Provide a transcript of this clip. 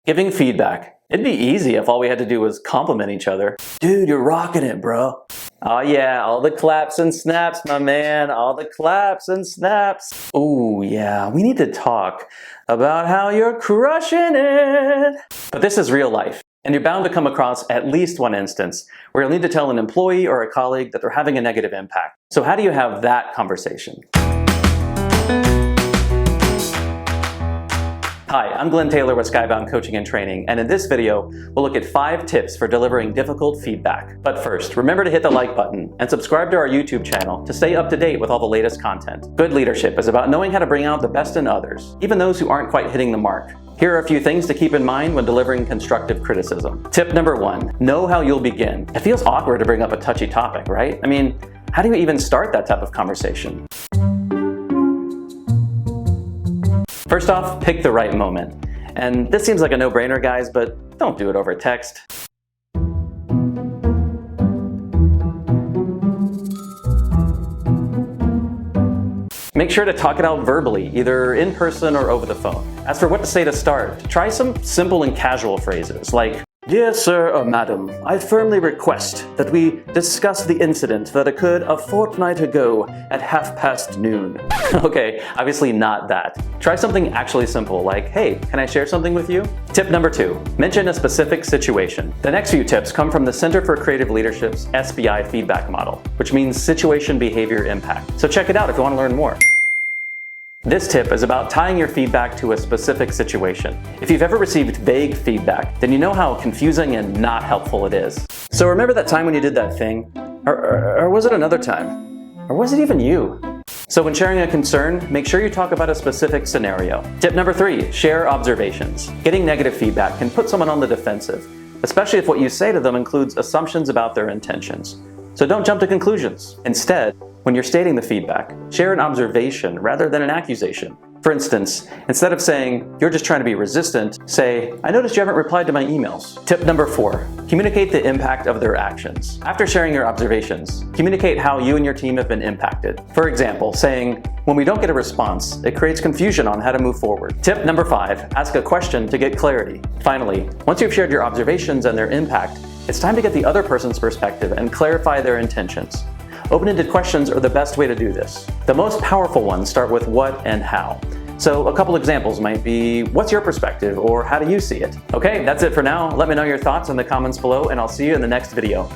Giving feedback. It'd be easy if all we had to do was compliment each other. Dude, you're rocking it, bro. Oh yeah, all the claps and snaps, my man. All the claps and snaps. Ooh, yeah, we need to talk about how you're crushing it. But this is real life, and you're bound to come across at least one instance where you'll need to tell an employee or a colleague that they're having a negative impact. So how do you have that conversation? Hi, I'm Glenn Taylor with Skybound Coaching and Training, and in this video, we'll look at 5 tips for delivering difficult feedback. But first, remember to hit the like button and subscribe to our YouTube channel to stay up to date with all the latest content. Good leadership is about knowing how to bring out the best in others, even those who aren't quite hitting the mark. Here are a few things to keep in mind when delivering constructive criticism. Tip number 1, know how you'll begin. It feels awkward to bring up a touchy topic, right? I mean, how do you even start that type of conversation? First off, pick the right moment. And this seems like a no-brainer, guys, but don't do it over text. Make sure to talk it out verbally, either in person or over the phone. As for what to say to start, try some simple and casual phrases like, "Dear sir or madam, I firmly request that we discuss the incident that occurred a fortnight ago at noon. Okay, obviously not that. Try something actually simple like, "Hey, can I share something with you?" Tip number 2, mention a specific situation. The next few tips come from the Center for Creative Leadership's SBI feedback model, which means Situation Behavior Impact. So check it out if you want to learn more. This tip is about tying your feedback to a specific situation. If you've ever received vague feedback, then you know how confusing and not helpful it is. So remember that time when you did that thing? Or was it another time? Or was it even you? So when sharing a concern, make sure you talk about a specific scenario. Tip number 3, share observations. Getting negative feedback can put someone on the defensive, especially if what you say to them includes assumptions about their intentions. So don't jump to conclusions. Instead, when you're stating the feedback, share an observation rather than an accusation. For instance, instead of saying, "You're just trying to be resistant," say, "I noticed you haven't replied to my emails." Tip number 4, communicate the impact of their actions. After sharing your observations, communicate how you and your team have been impacted. For example, saying, "When we don't get a response, it creates confusion on how to move forward." Tip number 5, ask a question to get clarity. Finally, once you've shared your observations and their impact, it's time to get the other person's perspective and clarify their intentions. Open-ended questions are the best way to do this. The most powerful ones start with what and how. So a couple examples might be, what's your perspective, or how do you see it? Okay, that's it for now. Let me know your thoughts in the comments below, and I'll see you in the next video.